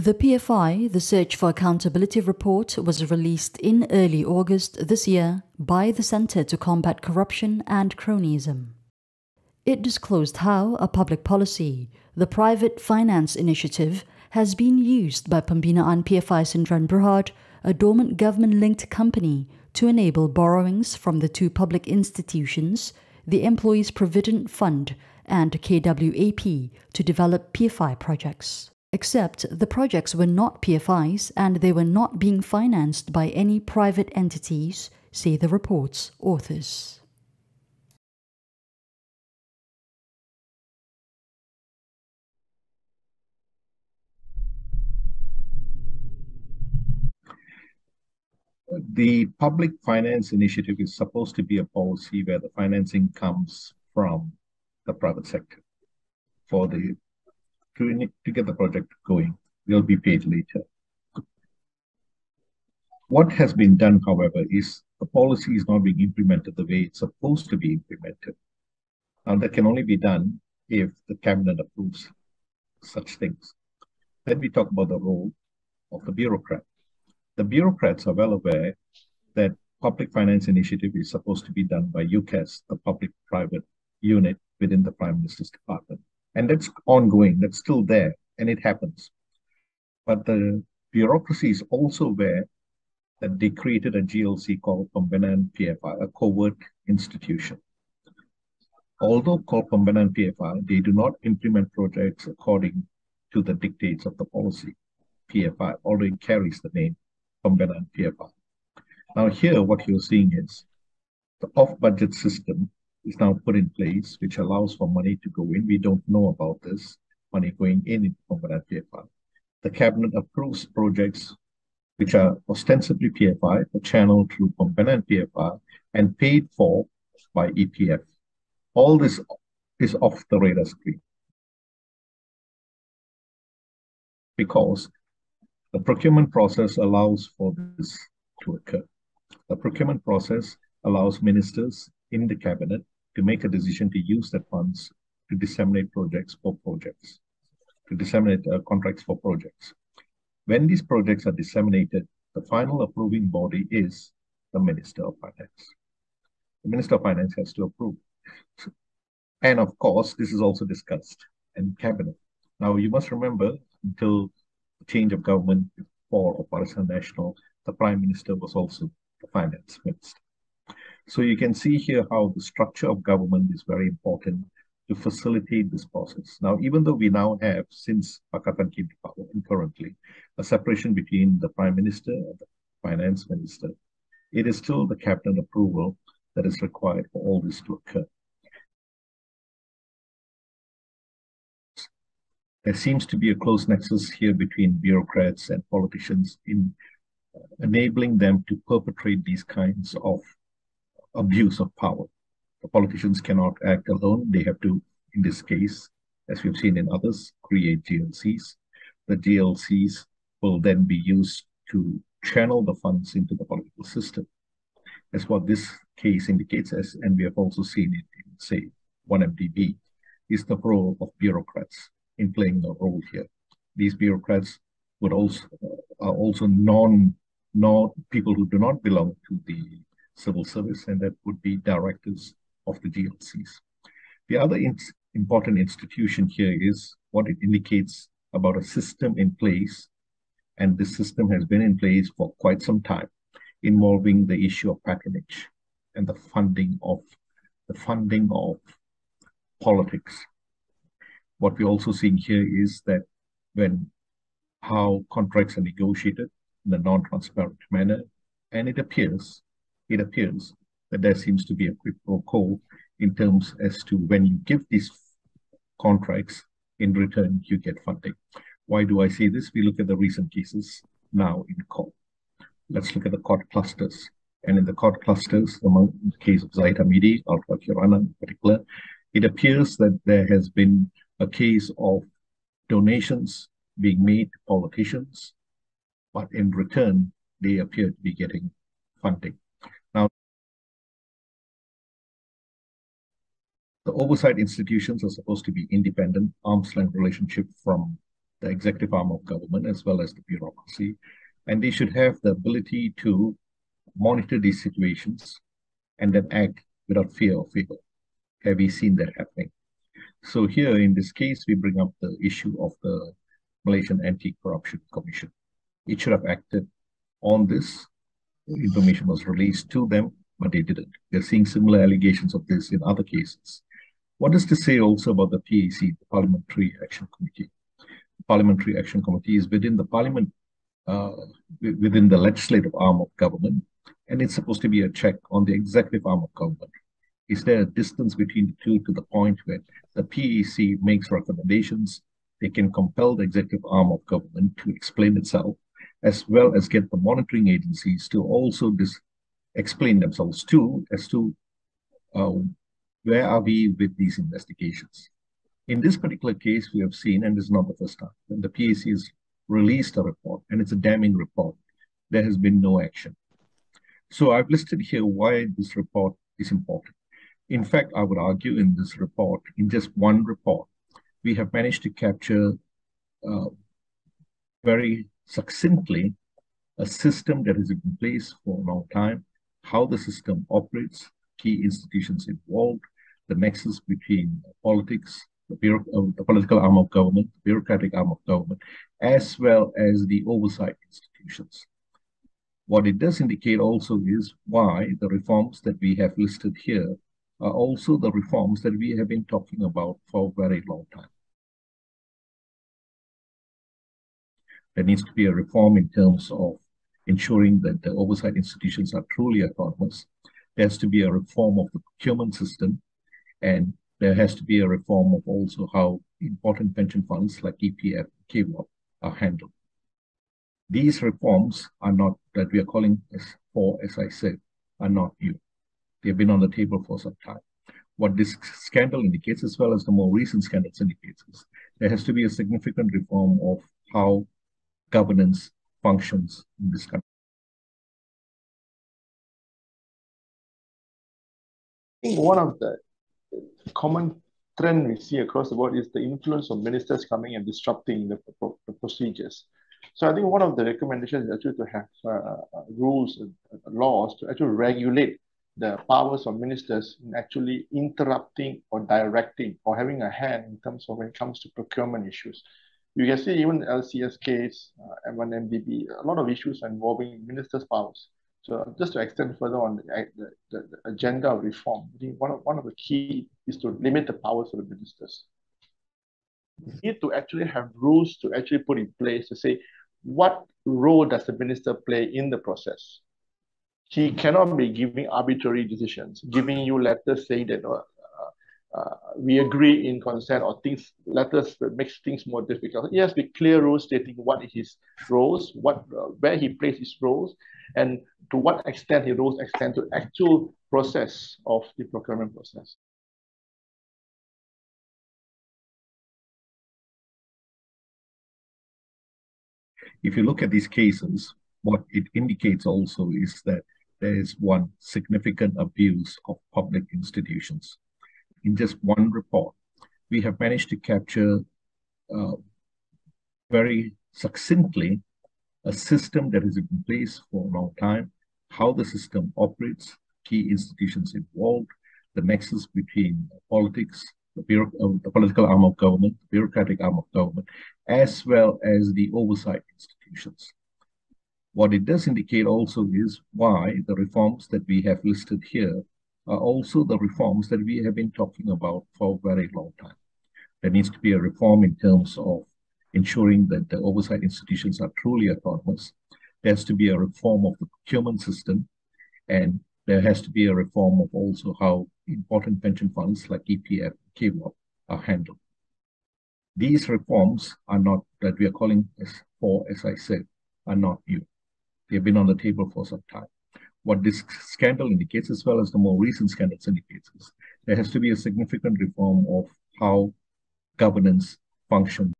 The PFI, the Search for Accountability Report, was released in early August this year by the Centre to Combat Corruption and Cronyism. It disclosed how a public policy, the Private Finance Initiative, has been used by Pembinaan PFI Sindran Berhad, a dormant government-linked company, to enable borrowings from the two public institutions, the Employees Provident Fund and KWAP, to develop PFI projects. Except the projects were not PFIs and they were not being financed by any private entities, say the report's authors. The Public Finance Initiative is supposed to be a policy where the financing comes from the private sector to get the project going. They'll be paid later. What has been done, however, is the policy is not being implemented the way it's supposed to be implemented. And that can only be done if the cabinet approves such things. Then we talk about the role of the bureaucrat. The bureaucrats are well aware that Public Finance Initiative is supposed to be done by UCAS, the public-private unit within the Prime Minister's department. And that's ongoing, that's still there, and it happens. But the bureaucracy is also aware that they created a GLC called Pembinaan PFI, a covert institution. Although called Pembinaan PFI, they do not implement projects according to the dictates of the policy. PFI already carries the name Pembinaan PFI. Now here, what you're seeing is the off-budget system is now put in place, which allows for money to go in. We don't know about this money going in Pembinaan PFI. The cabinet approves projects which are ostensibly PFI, channeled through Pembinaan PFI, and paid for by EPF. All this is off the radar screen because the procurement process allows for this to occur. The procurement process allows ministers in the cabinet to make a decision to use the funds to disseminate contracts for projects. When these projects are disseminated, the final approving body is the Minister of Finance. The Minister of Finance has to approve. And of course, this is also discussed in cabinet. Now, you must remember, until the change of government for Barisan Nasional, the Prime Minister was also the Finance Minister. So you can see here how the structure of government is very important to facilitate this process. Now, even though we now have, since Pakatan came to power and currently, a separation between the Prime Minister and the Finance Minister, it is still the cabinet approval that is required for all this to occur. There seems to be a close nexus here between bureaucrats and politicians in enabling them to perpetrate these kinds of abuse of power. The politicians cannot act alone. They have to, in this case, as we've seen in others, create GLCs. The GLCs will then be used to channel the funds into the political system. That's what this case indicates as, and we have also seen it in, say, 1MDB, is the role of bureaucrats in playing a role here. These bureaucrats would also are also people who do not belong to the civil service, and that would be directors of the GLCs. The other important institution here is what it indicates about a system in place, and this system has been in place for quite some time, involving the issue of patronage and the funding of politics. What we're also seeing here is that how contracts are negotiated in a non-transparent manner, and it appears that there seems to be a quid pro quo in terms as to when you give these contracts, in return you get funding. Why do I say this? We look at the recent cases now in court. Let's look at the court clusters. And in the court clusters, among the case of Zaita Midi, Ultra Kirana in particular, it appears that there has been a case of donations being made to politicians, but in return, they appear to be getting funding. Now, the oversight institutions are supposed to be independent, arm's length relationship from the executive arm of government as well as the bureaucracy, and they should have the ability to monitor these situations and then act without fear or favor. Have we seen that happening? So here in this case, we bring up the issue of the Malaysian Anti-Corruption Commission. It should have acted on this. Information was released to them, but they didn't. They're seeing similar allegations of this in other cases. What does this say also about the PAC, the Parliamentary Action Committee? The Parliamentary Action Committee is within the Parliament, within the legislative arm of government, and it's supposed to be a check on the executive arm of government. Is there a distance between the two to the point where the PAC makes recommendations? They can compel the executive arm of government to explain itself, as well as get the monitoring agencies to also explain themselves too, as to where are we with these investigations. In this particular case, we have seen, and this is not the first time, when the PAC has released a report, and it's a damning report, there has been no action. So I've listed here why this report is important. In fact, I would argue in this report, in just one report, we have managed to capture very succinctly a system that has been in place for a long time, how the system operates, key institutions involved, the nexus between politics, the political arm of government, the bureaucratic arm of government, as well as the oversight institutions. What it does indicate also is why the reforms that we have listed here are also the reforms that we have been talking about for a very long time. There needs to be a reform in terms of ensuring that the oversight institutions are truly autonomous. There has to be a reform of the procurement system, and there has to be a reform of also how important pension funds like EPF, KWAP are handled. These reforms are not, that we are calling for, as I said, are not new. They've been on the table for some time. What this scandal indicates, as well as the more recent scandals indicates, is there has to be a significant reform of how governance functions in this country. I think one of the common trend we see across the board is the influence of ministers coming and disrupting the procedures. So I think one of the recommendations is actually to have rules and laws to actually regulate the powers of ministers in actually interrupting or directing or having a hand in terms of when it comes to procurement issues. You can see even the LCS case, M1MDB, a lot of issues involving ministers' powers. So just to extend further on the agenda of reform, I think one of the key is to limit the powers of the ministers. We need to actually have rules to actually put in place to say, what role does the minister play in the process? He cannot be giving arbitrary decisions, giving you letters saying that we agree in consent, or letters that makes things more difficult. He has to be clear rules stating what is his roles, where he plays his roles, and to what extent his roles extend to actual process of the procurement process. If you look at these cases, what it indicates also is that there is one significant abuse of public institutions. In just one report, we have managed to capture very succinctly a system that has been in place for a long time, how the system operates, key institutions involved, the nexus between politics, the political arm of government, the bureaucratic arm of government, as well as the oversight institutions. What it does indicate also is why the reforms that we have listed here are also the reforms that we have been talking about for a very long time. There needs to be a reform in terms of ensuring that the oversight institutions are truly autonomous. There has to be a reform of the procurement system, and there has to be a reform of also how important pension funds like EPF, KWAP are handled. These reforms are not, that we are calling for, as I said, are not new. They've been on the table for some time. What this scandal indicates, as well as the more recent scandals indicates, is there has to be a significant reform of how governance functions